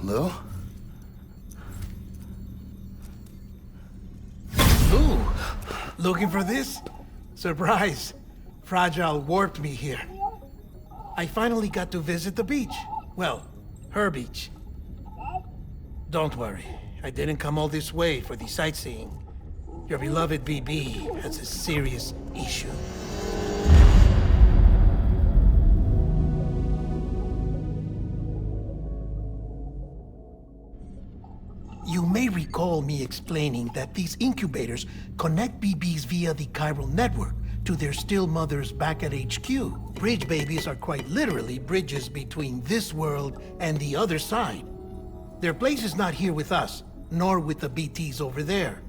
Lou? Ooh, looking for this? Surprise. Fragile warped me here. I finally got to visit the beach. Well, her beach. Don't worry, I didn't come all this way for the sightseeing. Your beloved BB has a serious issue. You may recall me explaining that these incubators connect BBs via the chiral network to their still mothers back at HQ. Bridge babies are quite literally bridges between this world and the other side. Their place is not here with us, nor with the BTs over there.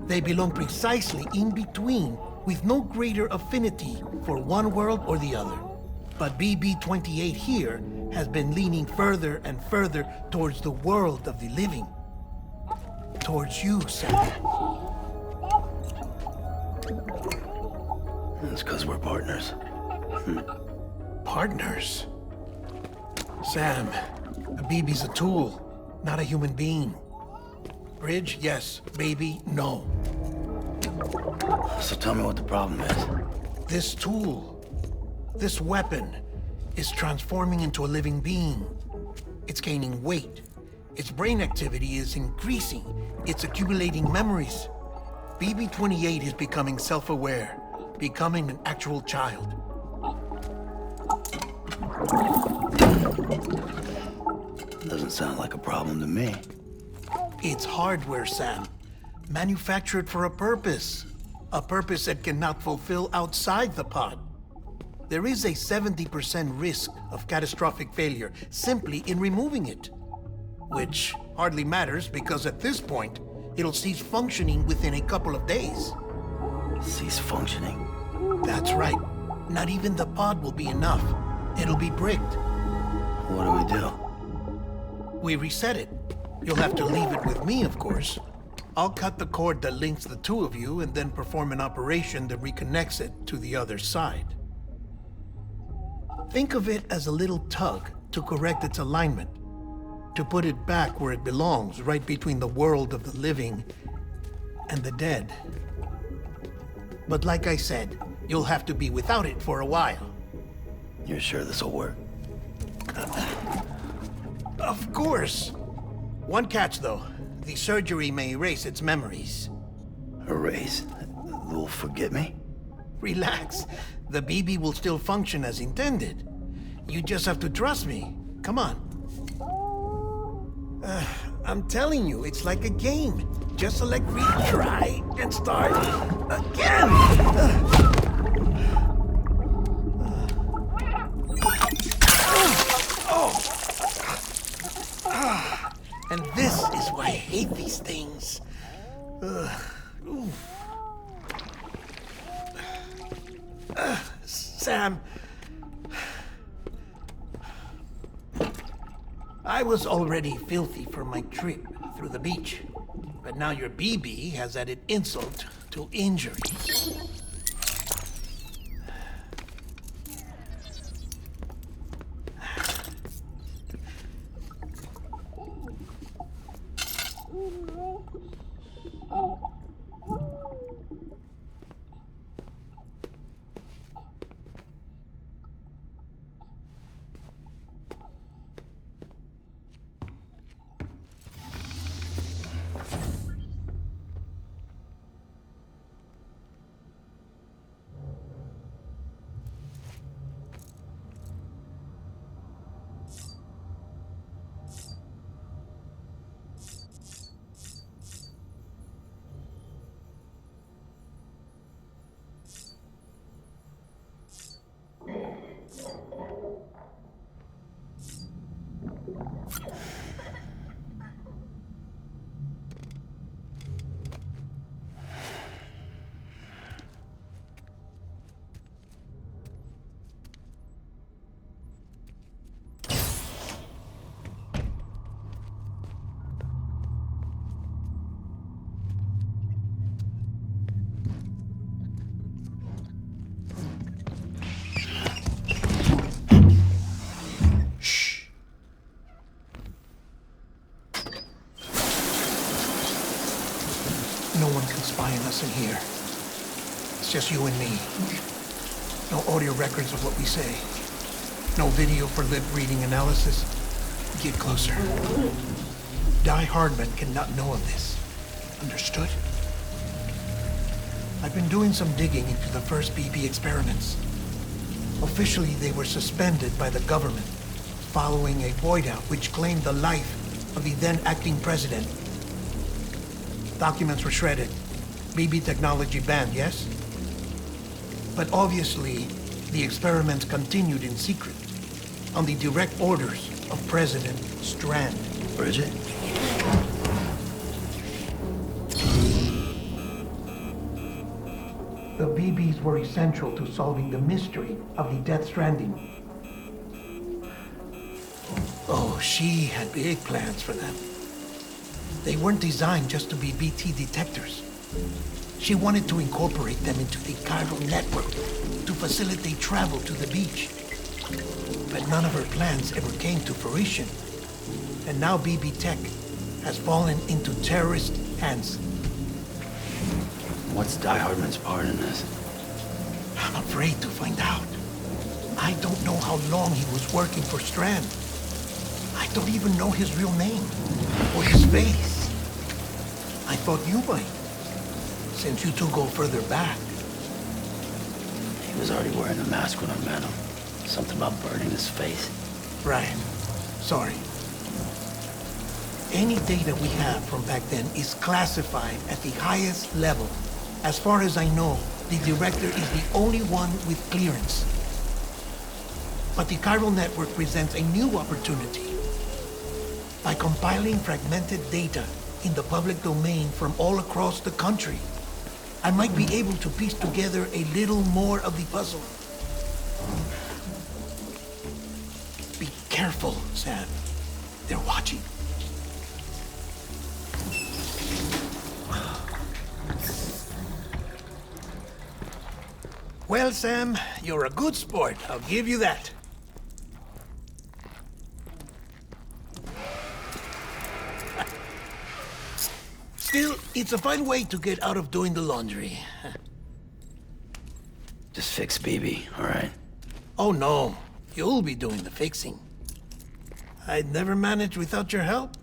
They belong precisely in between, with no greater affinity for one world or the other. But BB-28 here has been leaning further and further towards the world of the living. Towards you, Sam. It's because we're partners. Partners? Sam, a BB's a tool, not a human being. Bridge, yes. Baby, no. So tell me what the problem is. This tool, this weapon, is transforming into a living being. It's gaining weight. Its brain activity is increasing. It's accumulating memories. BB-28 is becoming self-aware, becoming an actual child. Doesn't sound like a problem to me. It's hardware, Sam. Manufactured for a purpose. A purpose it cannot fulfill outside the pod. There is a 70% risk of catastrophic failure simply in removing it. Which hardly matters because at this point, it'll cease functioning within a couple of days. Cease functioning? That's right. Not even the pod will be enough. It'll be bricked. What do we do? We reset it. You'll have to leave it with me, of course. I'll cut the cord that links the two of you and then perform an operation that reconnects it to the other side. Think of it as a little tug to correct its alignment, to put it back where it belongs, right between the world of the living and the dead. But like I said, you'll have to be without it for a while. You're sure this'll work? Of course. One catch, though. The surgery may erase its memories. Erase? You'll forget me? Relax. The BB will still function as intended. You just have to trust me. Come on. I'm telling you, it's like a game. Just select retry and start again. And this is why I hate these things. Sam, I was already filthy for my trip through the beach, but now your BB has added insult to injury. No one can spy on us in here. It's just you and me. No audio records of what we say. No video for lip-reading analysis. Get closer. Die Hardman cannot know of this. Understood? I've been doing some digging into the first BB experiments. Officially, they were suspended by the government following a void-out which claimed the life of the then-acting president. Documents were shredded. BB technology banned, yes? But obviously, the experiments continued in secret, on the direct orders of President Strand. Bridget? The BBs were essential to solving the mystery of the Death Stranding. Oh, she had big plans for them. They weren't designed just to be BT detectors. She wanted to incorporate them into the chiral network to facilitate travel to the beach. But none of her plans ever came to fruition. And now BB Tech has fallen into terrorist hands. What's Die Hardman's part in this? I'm afraid to find out. I don't know how long he was working for Strand. I don't even know his real name or his face. I thought you might, since you two go further back. He was already wearing a mask when I met him. Something about burning his face. Right. Sorry. Any data we have from back then is classified at the highest level. As far as I know, the director is the only one with clearance. But the chiral network presents a new opportunity. By compiling fragmented data in the public domain from all across the country, I might be able to piece together a little more of the puzzle. Be careful, Sam. They're watching. Well, Sam, you're a good sport. I'll give you that. Still, it's a fine way to get out of doing the laundry. Just fix BB, all right? Oh, no. You'll be doing the fixing. I'd never manage without your help.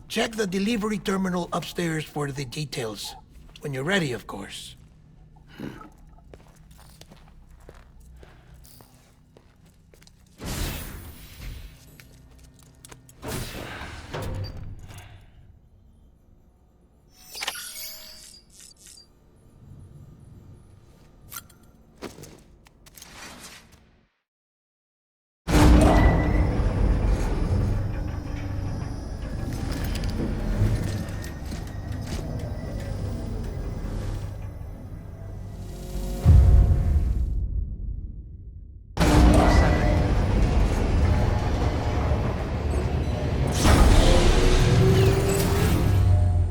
Check the delivery terminal upstairs for the details. When you're ready, of course.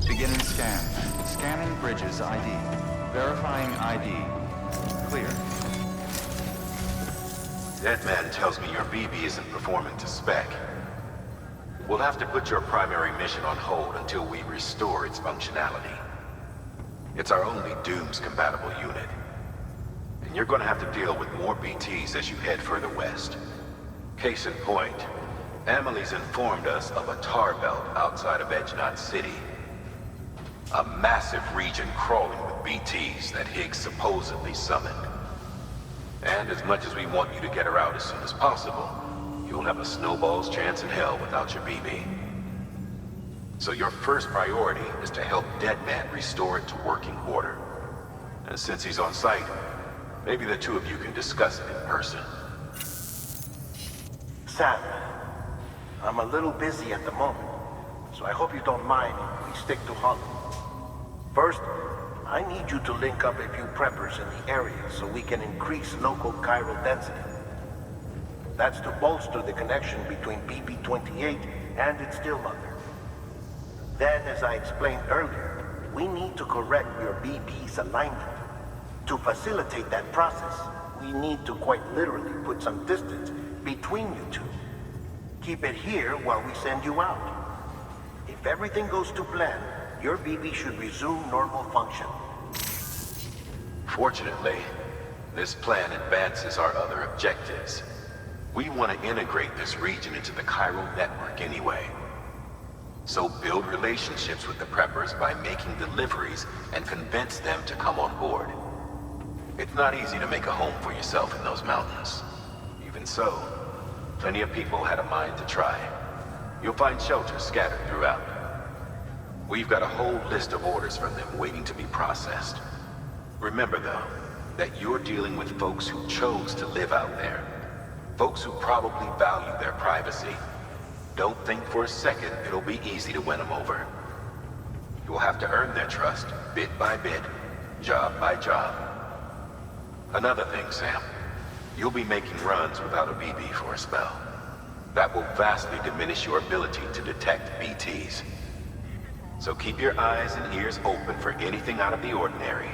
Beginning scan. Scanning Bridges ID. Verifying ID. Clear. That man tells me your BB isn't performing to spec. We'll have to put your primary mission on hold until we restore its functionality. It's our only Dooms-compatible unit. And you're gonna have to deal with more BTs as you head further west. Case in point, Amelie's informed us of a tar belt outside of Edgenot City. A massive region crawling with BTs that Higgs supposedly summoned. And as much as we want you to get her out as soon as possible, you'll have a snowball's chance in hell without your BB. So your first priority is to help Deadman restore it to working order. And since he's on site, maybe the two of you can discuss it in person. Sam, I'm a little busy at the moment, so I hope you don't mind if we stick to Holland. First, I need you to link up a few preppers in the area so we can increase local chiral density. That's to bolster the connection between BB-28 and its still mother. Then, as I explained earlier, we need to correct your BB's alignment. To facilitate that process, we need to quite literally put some distance between you two. Keep it here while we send you out. everything goes to plan, your BB should resume normal function. Fortunately, this plan advances our other objectives. We want to integrate this region into the chiral network anyway. So build relationships with the preppers by making deliveries and convince them to come on board. It's not easy to make a home for yourself in those mountains. Even so, plenty of people had a mind to try. You'll find shelters scattered throughout. We've got a whole list of orders from them waiting to be processed. Remember, though, that you're dealing with folks who chose to live out there. Folks who probably value their privacy. Don't think for a second it'll be easy to win them over. You'll have to earn their trust, bit by bit, job by job. Another thing, Sam. You'll be making runs without a BB for a spell. That will vastly diminish your ability to detect BTs. So keep your eyes and ears open for anything out of the ordinary.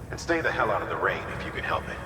And stay the hell out of the rain if you can help it.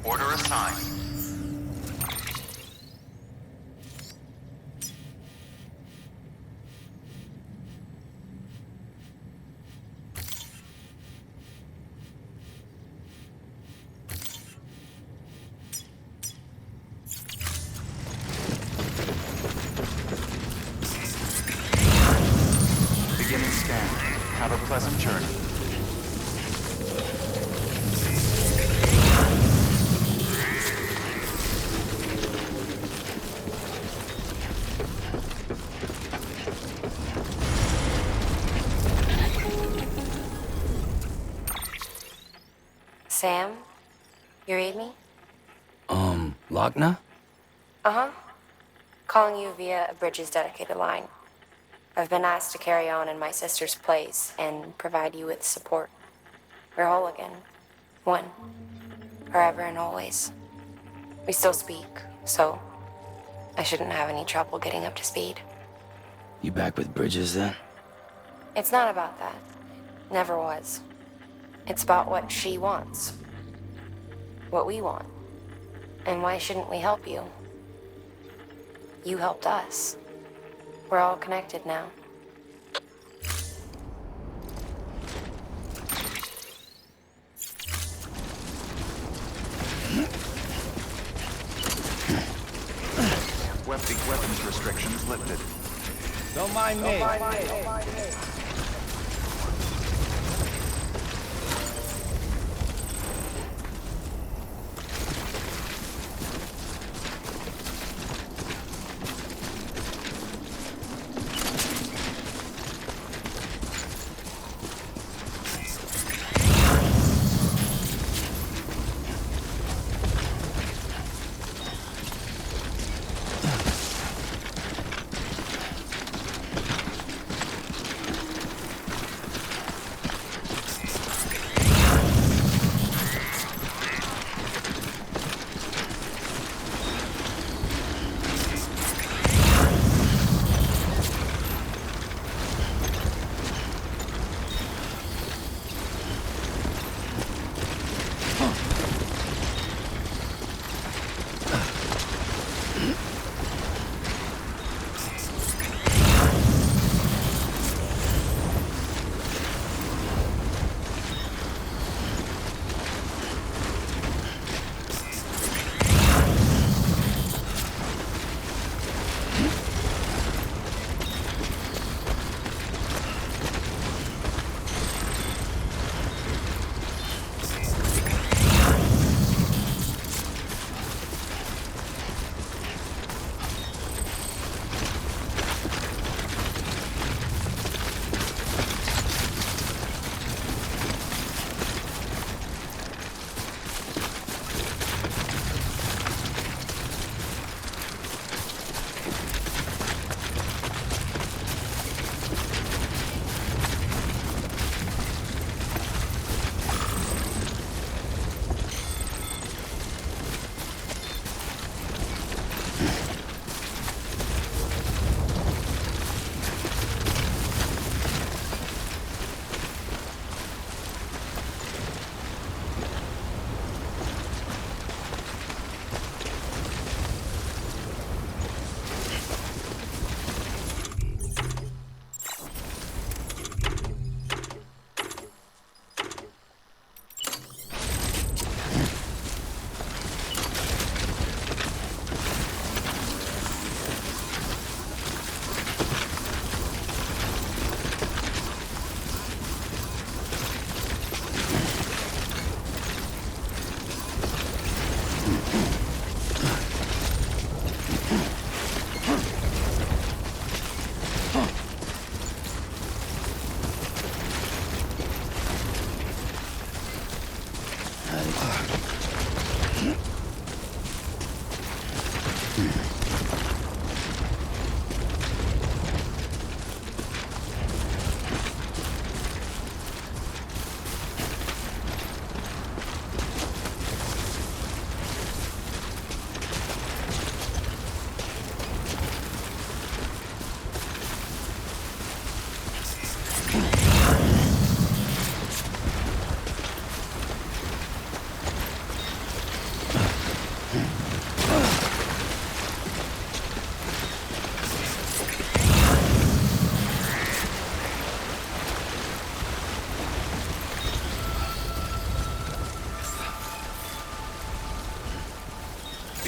Order assigned. Beginning scan. Have a pleasant journey. Sam? You read me? Lochna? Uh-huh. Calling you via a Bridges dedicated line. I've been asked to carry on in my sister's place and provide you with support. We're whole again. One. Forever and always. We still speak, so I shouldn't have any trouble getting up to speed. You back with Bridges then? It's not about that. Never was. It's about what she wants. What we want. And why shouldn't we help you? You helped us. We're all connected now. Weapons restrictions lifted. Don't mind me.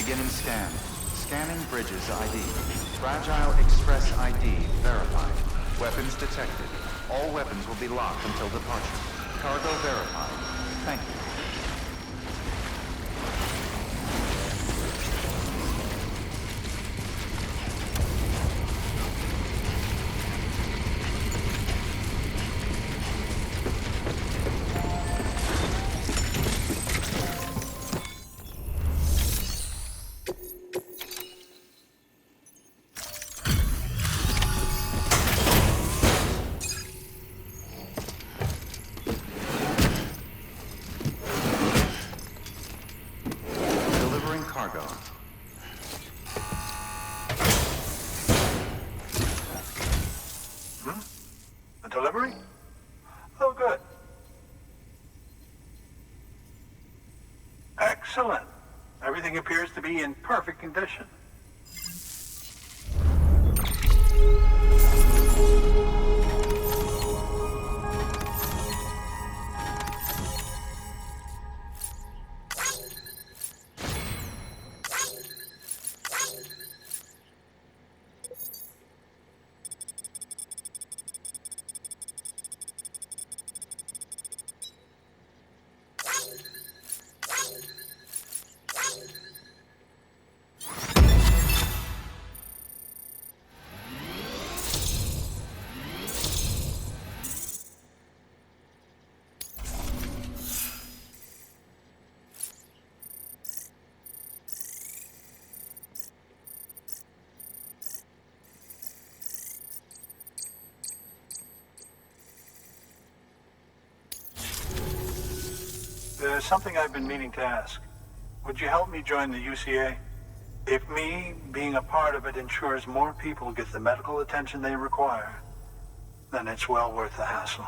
Beginning scan. Scanning Bridges ID. Fragile Express ID verified. Weapons detected. All weapons will be locked until departure. Cargo verified. Thank you. delivery? Oh, good. Excellent. Everything appears to be in perfect condition. There's something I've been meaning to ask. Would you help me join the UCA? If me being a part of it ensures more people get the medical attention they require, then it's well worth the hassle.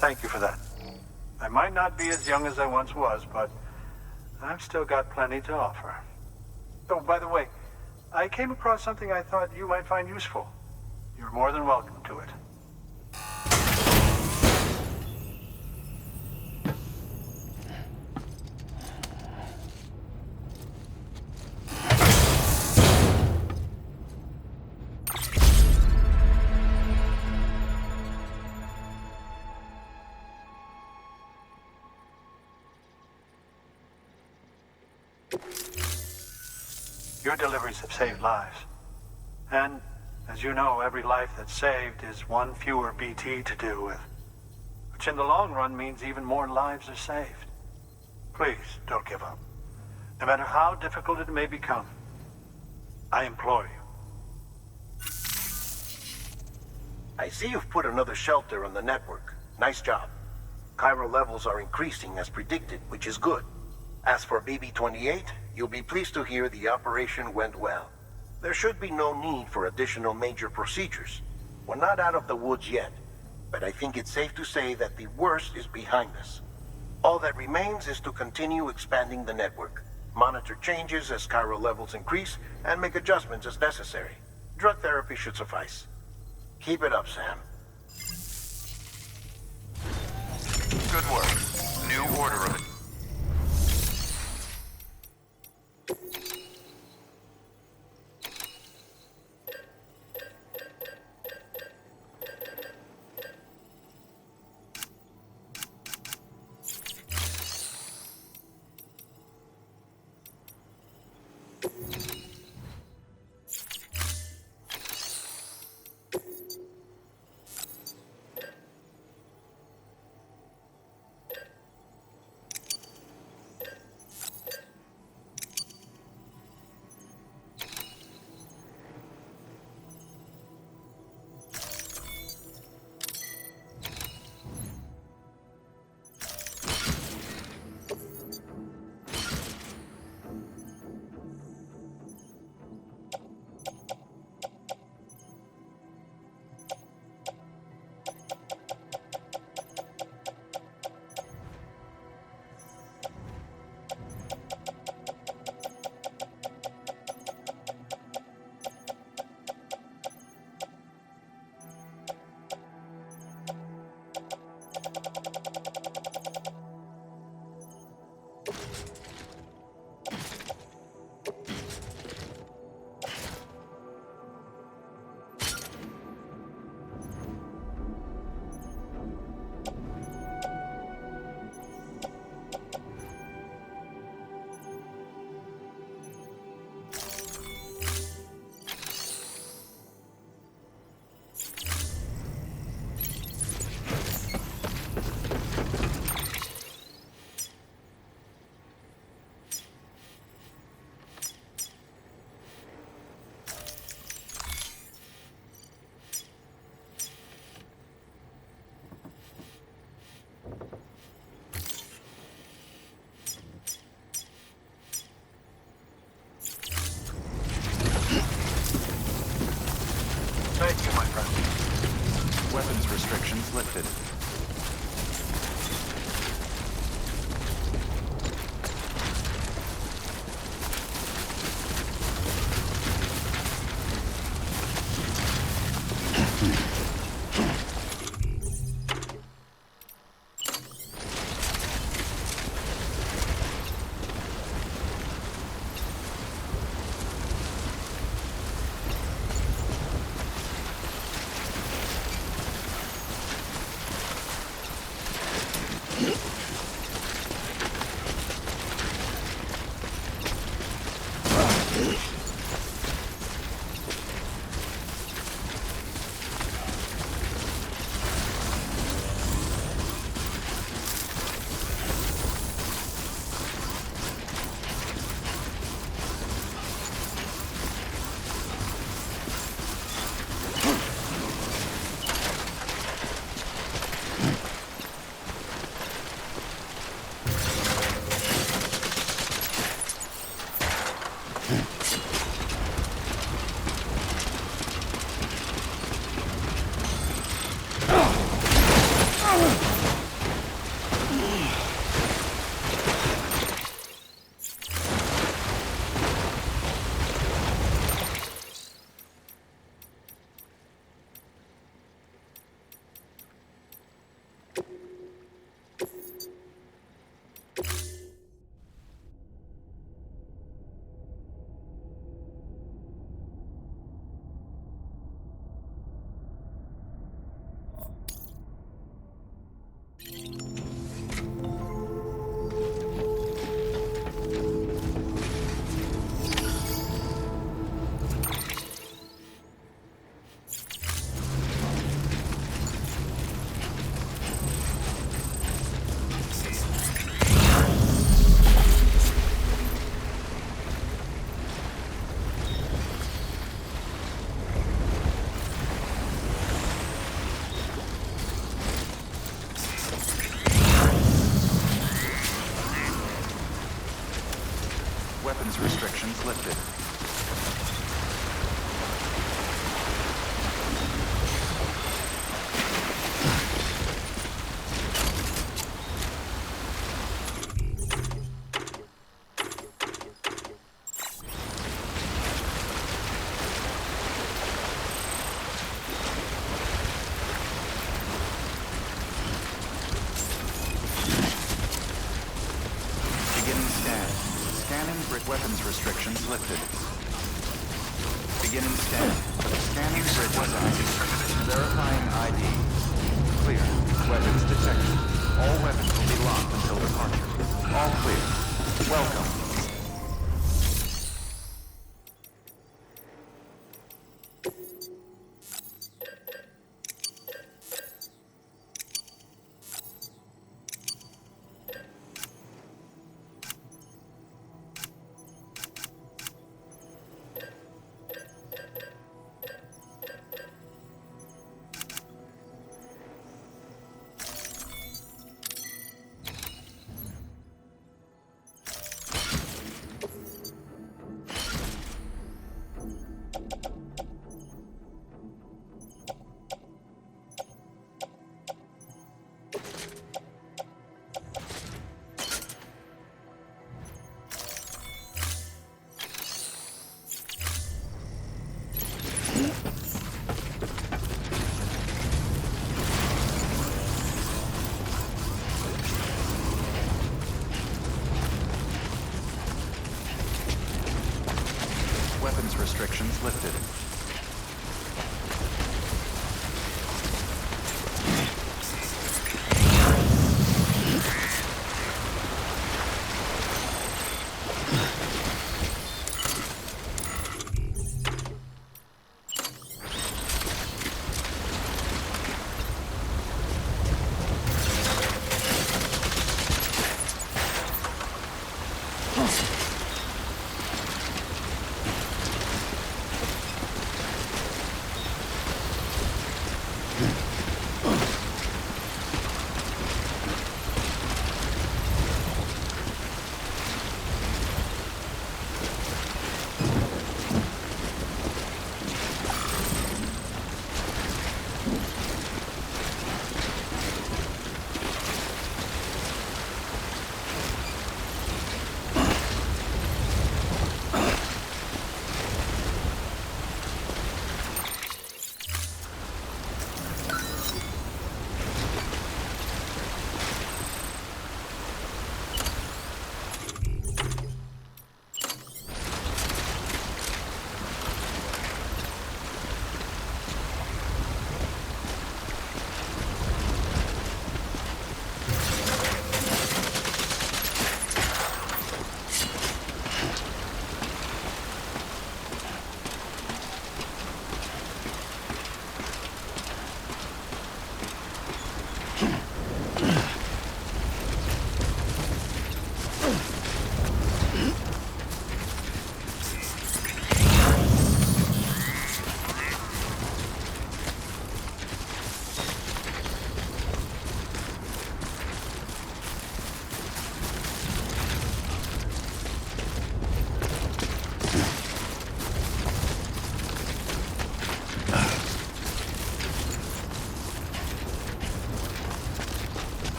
Thank you for that. I might not be as young as I once was, but I've still got plenty to offer. Oh, by the way, I came across something I thought you might find useful. You're more than welcome to it. Your deliveries have saved lives. And, as you know, every life that's saved is one fewer BT to deal with. Which in the long run means even more lives are saved. Please, don't give up. No matter how difficult it may become, I implore you. I see you've put another shelter on the network. Nice job. Chiral levels are increasing as predicted, which is good. As for BB-28, you'll be pleased to hear the operation went well. There should be no need for additional major procedures. We're not out of the woods yet, but I think it's safe to say that the worst is behind us. All that remains is to continue expanding the network, monitor changes as chiral levels increase, and make adjustments as necessary. Drug therapy should suffice. Keep it up, Sam. Good work. New order of it. Weapons restrictions lifted. Weapons restrictions lifted. Beginning scan. Scanning bridges ID. Verifying ID. Clear. Weapons detected. All weapons will be locked until departure. All clear. Welcome. Weapons restrictions lifted.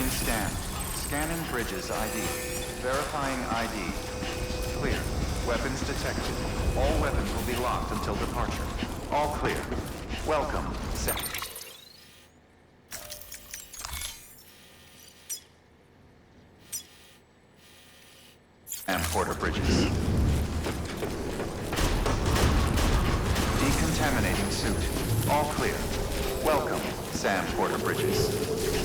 Beginning scan. Scanning bridges ID. Verifying ID. Clear. Weapons detected. All weapons will be locked until departure. All clear. Welcome, Sam. And Porter Bridges. Decontaminating suit. All clear. Welcome, Sam Porter Bridges.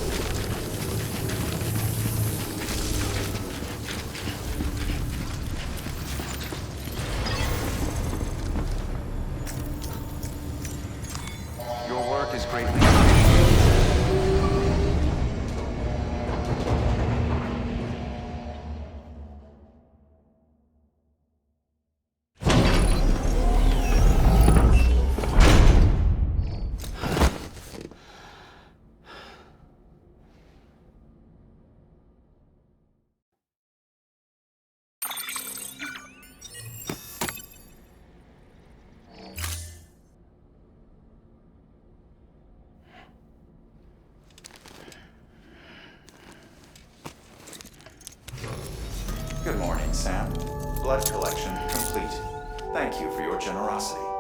Your work is greatly appreciated. Good morning, Sam. Blood collection complete. Thank you for your generosity.